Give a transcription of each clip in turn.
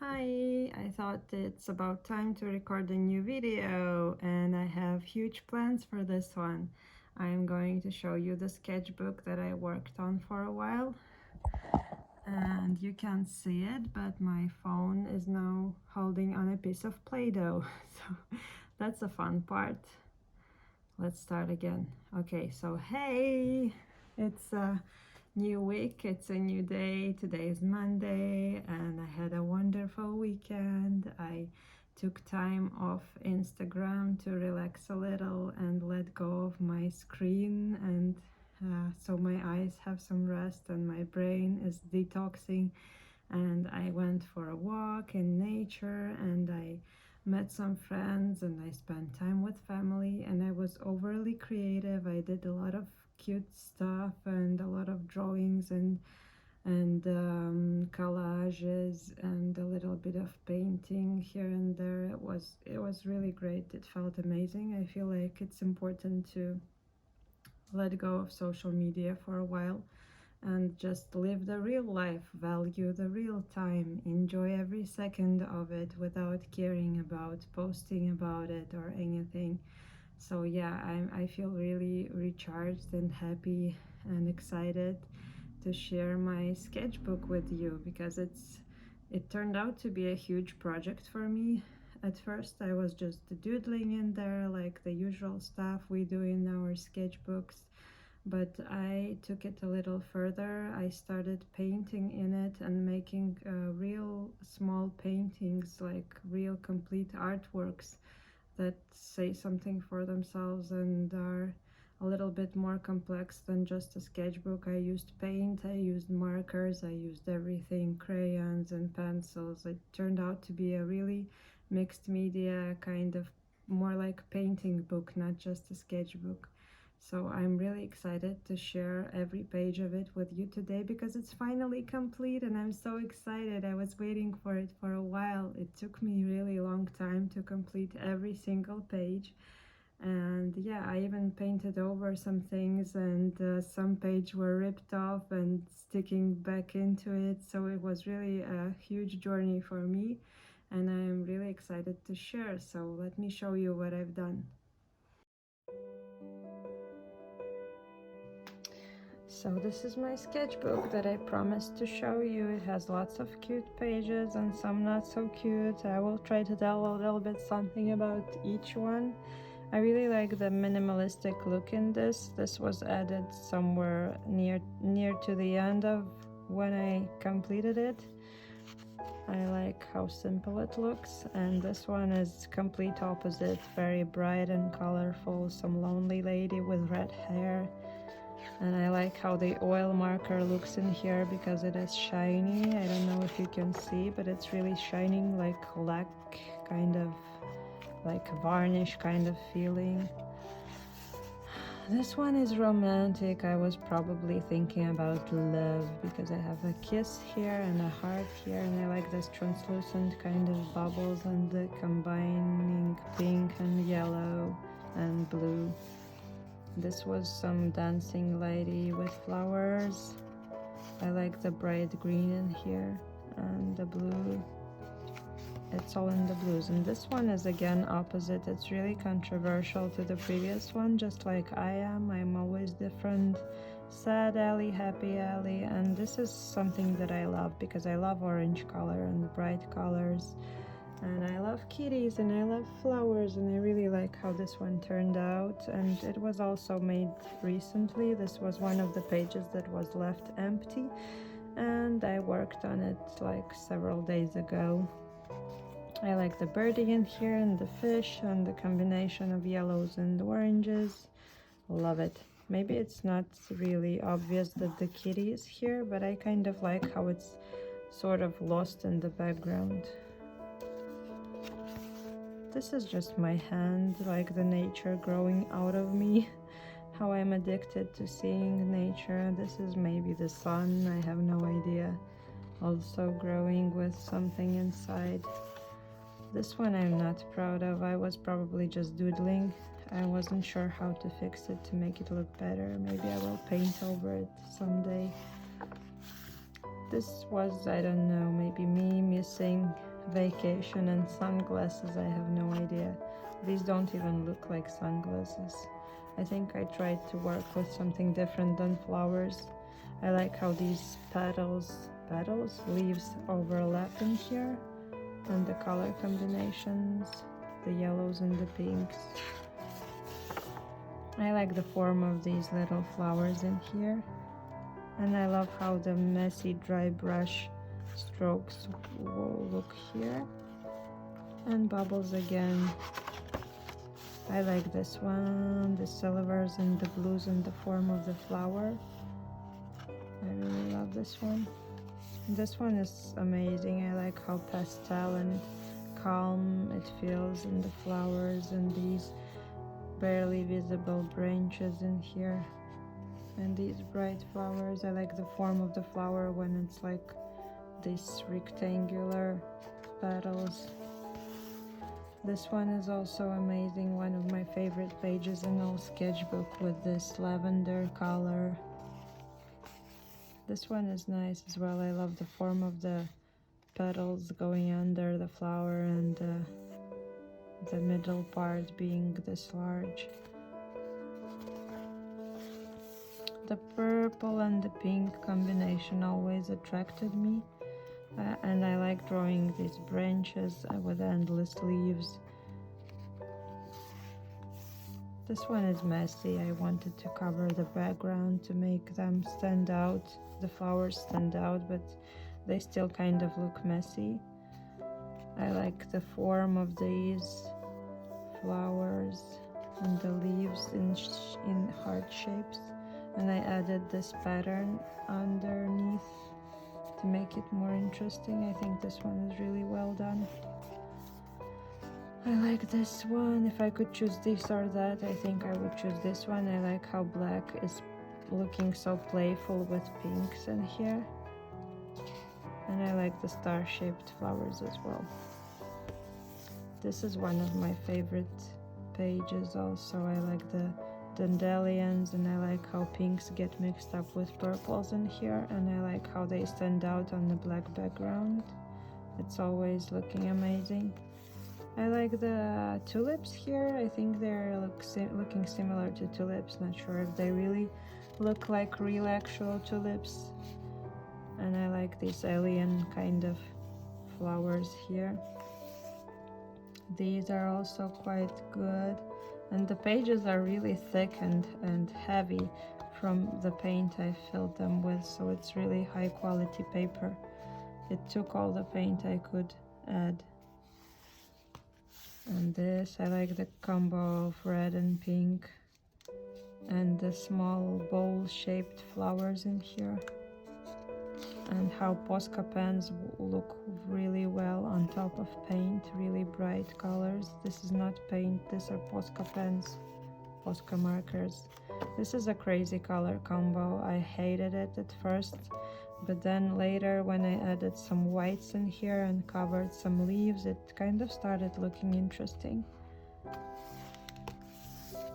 Hi, I thought it's about time to record a new video and I have huge plans for this one. I'm going to show you the sketchbook that I worked on for a while and you can't see it, but my phone is now holding on a piece of Play-Doh, so that's a fun part. Let's start again. Okay, so hey, it's new week, it's a new day. Today is Monday and I had a wonderful weekend. I took time off Instagram to relax a little and let go of my screen, and so my eyes have some rest and my brain is detoxing. And I went for a walk in nature and I met some friends and I spent time with family, and I was overly creative. I did a lot of cute stuff and a lot of drawings and collages and a little bit of painting here and there. It was really great. It felt amazing. I feel like it's important to let go of social media for a while and just live the real life, value the real time, enjoy every second of it without caring about posting about it or anything. So yeah, I feel really recharged and happy and excited to share my sketchbook with you because it turned out to be a huge project for me. At first I was just doodling in there like the usual stuff we do in our sketchbooks, but I took it a little further. I started painting in it and making real small paintings, like real complete artworks that say something for themselves and are a little bit more complex than just a sketchbook. I used paint, I used markers, I used everything, crayons and pencils. It turned out to be a really mixed media, kind of more like painting book, not just a sketchbook. So I'm really excited to share every page of it with you today because it's finally complete and I'm so excited. I was waiting for it for a while. It took me really long time to complete every single page. And yeah, I even painted over some things, and some pages were ripped off and sticking back into it. So it was really a huge journey for me and I'm really excited to share. So let me show you what I've done. So this is my sketchbook that I promised to show you. It has lots of cute pages and some not so cute. I will try to tell a little bit something about each one. I really like the minimalistic look in this. This was added somewhere near to the end of when I completed it. I like how simple it looks, and this one is complete opposite, very bright and colorful, some lonely lady with red hair. And I like how the oil marker looks in here because it is shiny. I don't know if you can see, but it's really shining, like lac, kind of like varnish kind of feeling. This one is romantic. I was probably thinking about love because I have a kiss here and a heart here, and I like this translucent kind of bubbles and the combining pink and yellow and blue. This was some dancing lady with flowers. I like the bright green in here and the blue. It's all in the blues. And this one is again opposite. It's really controversial to the previous one, just like I am. I'm always different. Sad alley, happy alley. And this is something that I love because I love orange color and bright colors. And I love kitties and I love flowers, and I really like how this one turned out. And it was also made recently. This was one of the pages that was left empty and I worked on it like several days ago. I like the birdie in here and the fish and the combination of yellows and oranges. Love it. Maybe it's not really obvious that the kitty is here, but I kind of like how it's sort of lost in the background. This is just my hand, like the nature growing out of me. How I'm addicted to seeing nature. This is maybe the sun, I have no idea. Also growing with something inside. This one I'm not proud of. I was probably just doodling. I wasn't sure how to fix it to make it look better. Maybe I will paint over it someday. This was, I don't know, maybe me missing vacation and sunglasses. I have no idea. These don't even look like sunglasses. I think I tried to work with something different than flowers. I like how these leaves overlap in here, and the color combinations, the yellows and the pinks. I like the form of these little flowers in here, and I love how the messy dry brush strokes will look here, and bubbles again. I like this one, the silvers and the blues in the form of the flower. I really love this one. This one is amazing. I like how pastel and calm it feels in the flowers and these barely visible branches in here. And these bright flowers. I like the form of the flower when it's like these rectangular petals. This one is also amazing, one of my favorite pages in all sketchbook with this lavender color. This one is nice as well. I love the form of the petals going under the flower and the middle part being this large. The purple and the pink combination always attracted me. And I like drawing these branches with endless leaves. This one is messy. I wanted to cover the background to make them stand out, the flowers stand out, but they still kind of look messy. I like the form of these flowers and the leaves in heart shapes, and I added this pattern underneath to make it more interesting. I think this one is really well done. I like this one. If I could choose this or that, I think I would choose this one. I like how black is looking so playful with pinks in here. And I like the star-shaped flowers as well. This is one of my favorite pages also. I like the dandelions, and I like how pinks get mixed up with purples in here, and I like how they stand out on the black background. It's always looking amazing. I like the tulips here. I think they're looking similar to tulips. Not sure if they really look like real actual tulips. And I like these alien kind of flowers here. These are also quite good. And the pages are really thick and heavy from the paint I filled them with, so it's really high quality paper. It took all the paint I could add. And this, I like the combo of red and pink and the small bowl-shaped flowers in here. And how Posca pens look really well on top of paint, really bright colors. This is not paint, these are Posca pens, Posca markers. This is a crazy color combo. I hated it at first, but then later when I added some whites in here and covered some leaves, it kind of started looking interesting.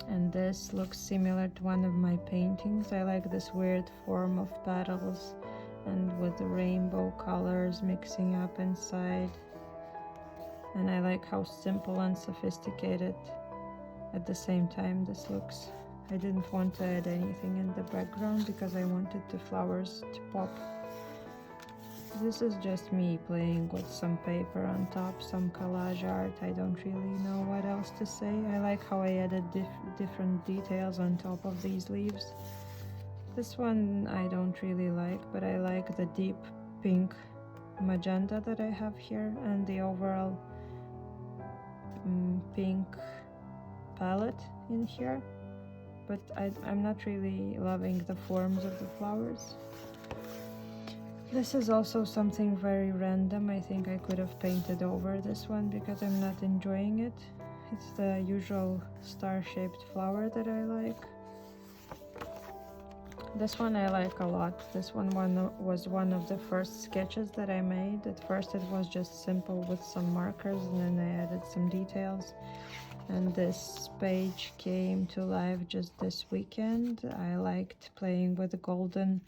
And this looks similar to one of my paintings. I like this weird form of petals and with the rainbow colors mixing up inside. And I like how simple and sophisticated at the same time this looks. I didn't want to add anything in the background because I wanted the flowers to pop. This is just me playing with some paper on top, some collage art. I don't really know what else to say. I like how I added different details on top of these leaves. This one I don't really like, but I like the deep pink magenta that I have here and the overall pink palette in here. But I'm not really loving the forms of the flowers. This is also something very random. I think I could have painted over this one because I'm not enjoying it. It's the usual star-shaped flower that I like. This one I like a lot. This one was one of the first sketches that I made. At first it was just simple with some markers, and then I added some details. And this page came to life just this weekend. I liked playing with the golden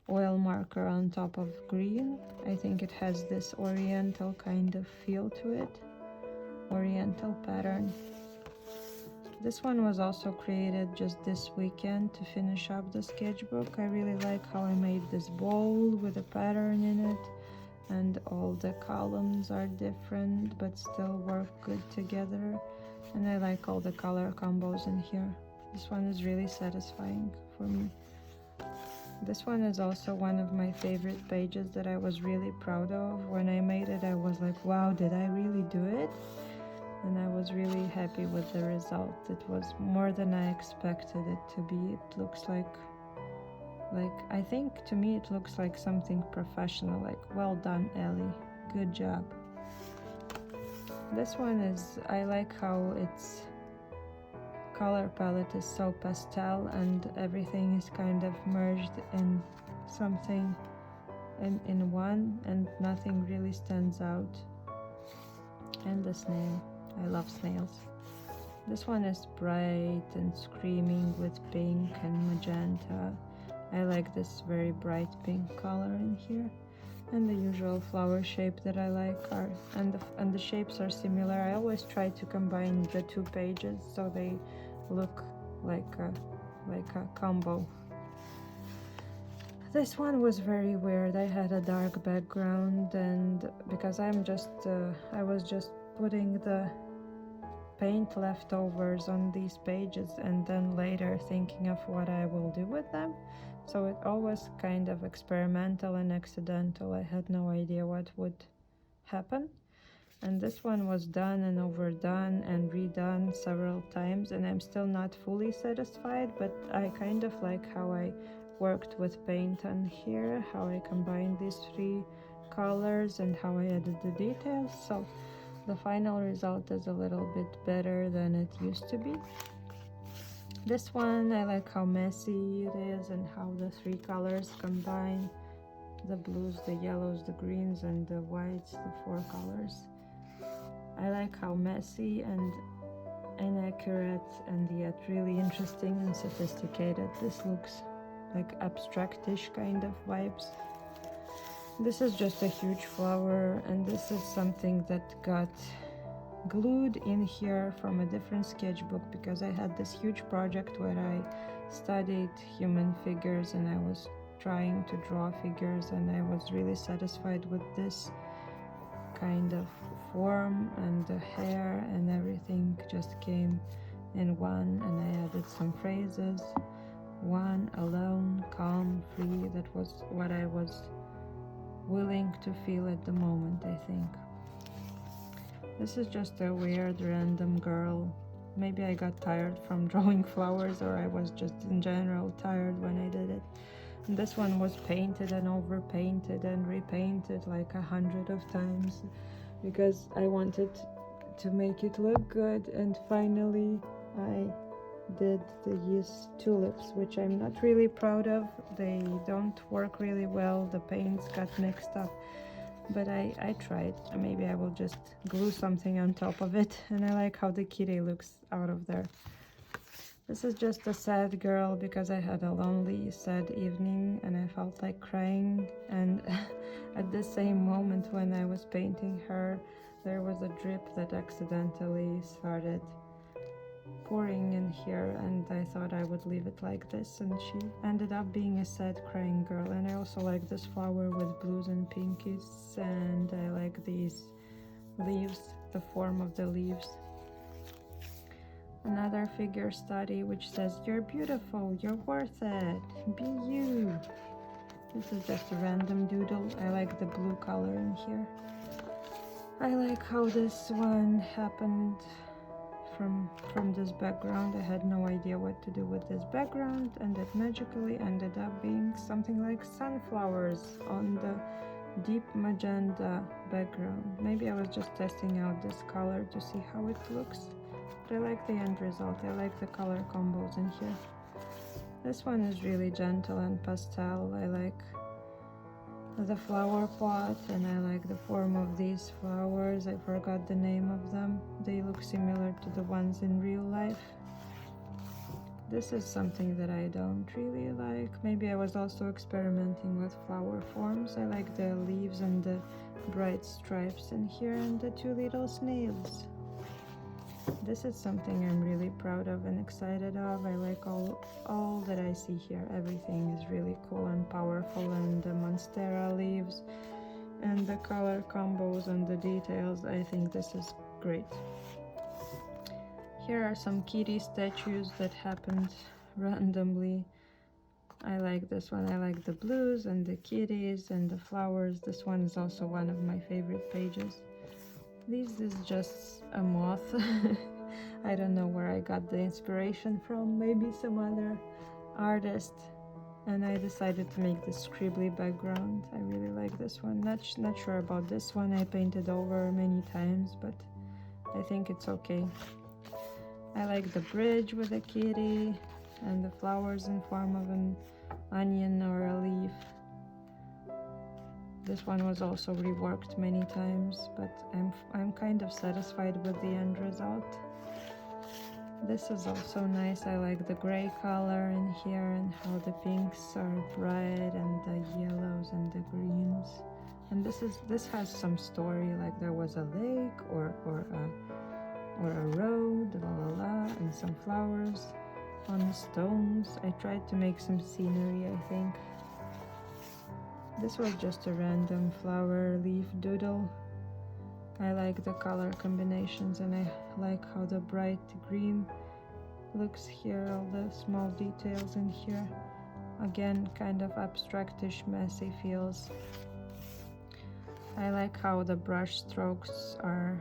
oil marker on top of green. I think it has this oriental kind of feel to it, oriental pattern. This one was also created just this weekend to finish up the sketchbook. I really like how I made this bowl with a pattern in it, and all the columns are different but still work good together. And I like all the color combos in here. This one is really satisfying for me. This one is also one of my favorite pages that I was really proud of. When I made it, I was like, wow, did I really do it? And I was really happy with the result. It was more than I expected it to be. It looks like I think to me it looks like something professional, like, well done, Ellie, good job. This one is, I like how its color palette is so pastel and everything is kind of merged in something in one, and nothing really stands out. And the snail, I love snails. This one is bright and screaming with pink and magenta. I like this very bright pink color in here. And the usual flower shape that I like are, and the shapes are similar. I always try to combine the two pages so they look like a combo. This one was very weird. I had a dark background, and because I was just putting the paint leftovers on these pages and then later thinking of what I will do with them. So it all was kind of experimental and accidental. I had no idea what would happen. And this one was done and overdone and redone several times, and I'm still not fully satisfied, but I kind of like how I worked with paint on here, how I combined these three colors and how I added the details. So the final result is a little bit better than it used to be. This one, I like how messy it is and how the three colors combine. The blues, the yellows, the greens, and the whites, the four colors. I like how messy and inaccurate and yet really interesting and sophisticated this looks, like abstractish kind of vibes. This is just a huge flower, and this is something that got glued in here from a different sketchbook because I had this huge project where I studied human figures and I was trying to draw figures, and I was really satisfied with this kind of form, and the hair and everything just came in one, and I added some phrases. One, alone, calm, free. That was what I was willing to feel at the moment, I think. This is just a weird random girl. Maybe I got tired from drawing flowers, or I was just in general tired when I did it. And this one was painted and overpainted and repainted like 100 of times because I wanted to make it look good. And finally I did these tulips, which I'm not really proud of. They don't work really well. The paints got mixed up. But I tried. Maybe I will just glue something on top of it. And I like how the kitty looks out of there. This is just a sad girl because I had a lonely, sad evening and I felt like crying. And at the same moment when I was painting her, there was a drip that accidentally started pouring in here, and I thought I would leave it like this, and she ended up being a sad crying girl. And I also like this flower with blues and pinkies, and I like these leaves, the form of the leaves. Another figure study which says, you're beautiful, you're worth it, be you. This is just a random doodle. I like the blue color in here. I like how this one happened from this background. I had no idea what to do with this background, and it magically ended up being something like sunflowers on the deep magenta background. Maybe I was just testing out this color to see how it looks, but I like the end result. I like the color combos in here. This one is really gentle and pastel. I like the flower pot, and I like the form of these flowers. I forgot the name of them. They look similar to the ones in real life. This is something that I don't really like. Maybe I was also experimenting with flower forms. I like the leaves and the bright stripes in here and the two little snails. This is something I'm really proud of and excited of. I like all that I see here. Everything is really cool and powerful, and the monstera leaves and the color combos and the details. I think this is great. Here are some kitty statues that happened randomly. I like this one. I like the blues and the kitties and the flowers. This one is also one of my favorite pages. This is just a moth. I don't know where I got the inspiration from, maybe some other artist. And I decided to make this scribbly background. I really like this one. Not sure about this one. I painted over many times, but I think it's okay. I like the bridge with a kitty and the flowers in form of an onion or a leaf. This one was also reworked many times, but I'm kind of satisfied with the end result. This is also nice. I like the gray color in here and how the pinks are bright and the yellows and the greens. And this has some story, like there was a lake or a road, la la la, and some flowers on the stones. I tried to make some scenery, I think. This was just a random flower leaf doodle. I like the color combinations and I like how the bright green looks here, all the small details in here. Again, kind of abstractish, messy feels. I like how the brush strokes are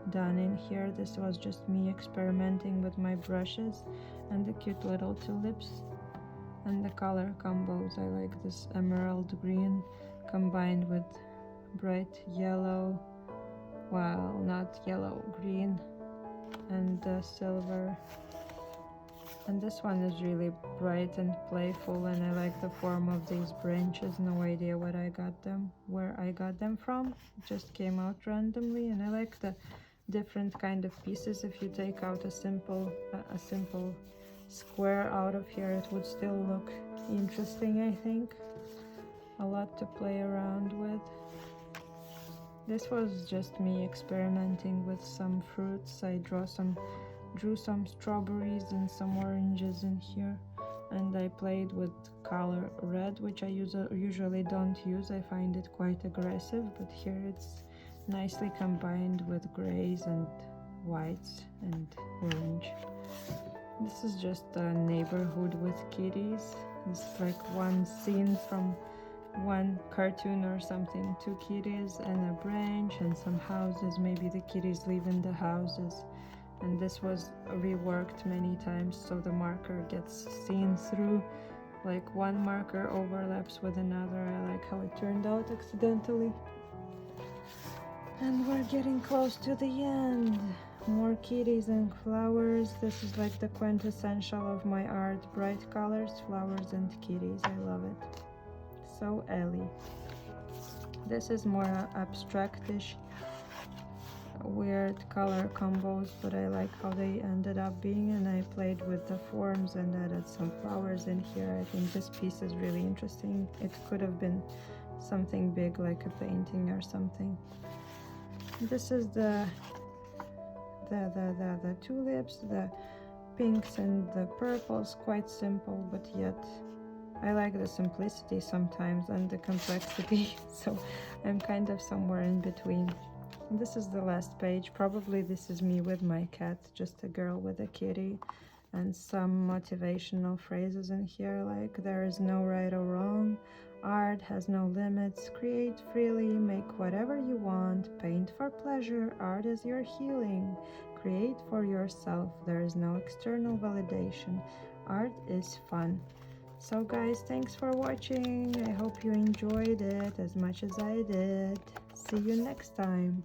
done in here. This was just me experimenting with my brushes, and the cute little tulips. And the color combos, I like this emerald green combined with bright yellow, well, not yellow, green, and silver. And this one is really bright and playful, and I like the form of these branches. No idea where I got them from. It just came out randomly, and I like the different kind of pieces. If you take out a simple square out of here, it would still look interesting, I think. A lot to play around with. This was just me experimenting with some fruits. I drew some strawberries and some oranges in here, and I played with color red, which I usually don't use. I find it quite aggressive, but here it's nicely combined with grays and whites and orange. This is just a neighborhood with kitties. It's like one scene from one cartoon or something. Two kitties and a branch and some houses. Maybe the kitties live in the houses. And this was reworked many times so the marker gets seen through. Like one marker overlaps with another. I like how it turned out accidentally. And we're getting close to the end. More kitties and flowers. This is like the quintessential of my art. Bright colors, flowers and kitties. I love it. So Ellie. This is more abstractish, weird color combos, but I like how they ended up being, and I played with the forms and added some flowers in here. I think this piece is really interesting. It could have been something big like a painting or something. This is the tulips, the pinks and the purples, quite simple, but yet I like the simplicity sometimes and the complexity, so I'm kind of somewhere in between. And this is the last page. Probably this is me with my cat, just a girl with a kitty, and some motivational phrases in here like there is no right or wrong, art has no limits, create freely, make whatever you want, paint for pleasure, art is your healing, create for yourself, there is no external validation, art is fun. So guys, thanks for watching. I hope you enjoyed it as much as I did. See you next time.